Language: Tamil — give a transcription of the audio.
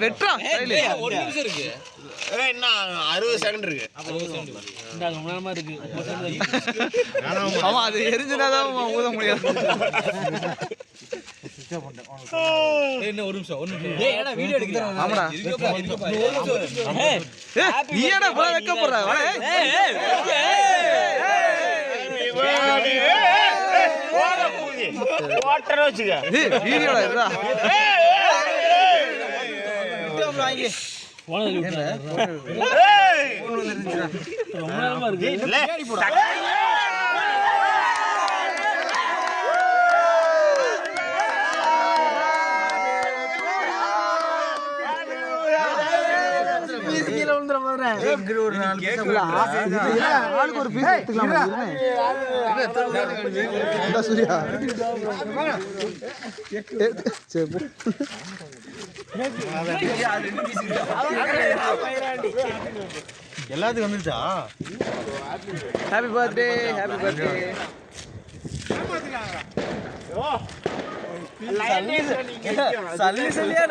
வெட்றா ஒரு நிமிஷம் இருக்கு. என்ன 60 செகண்ட் இருக்கு. ஆமா அது எரிஞ்சுனாதான் ஊத முடியாது. என்ன ஒரு நிமிஷம் டேய் ஏடா வீடியோ எடுக்கறா. ஆமாடா நீ ஏடா போல வைக்க போற வா வாட்டர் வச்சுக்க. வீடியோடா இருடா. வாங்கி போனது விட்டுறா. ரொம்ப நேரமா இருக்கு. ஏடி போடா. ஆளுக்கு ஒரு பீஸ் எடுத்துக்கலாம். சூர்யா எல்லாத்துக்கும் வந்துச்சா? Happy birthday happy birthday. சல்லி சொல்லியா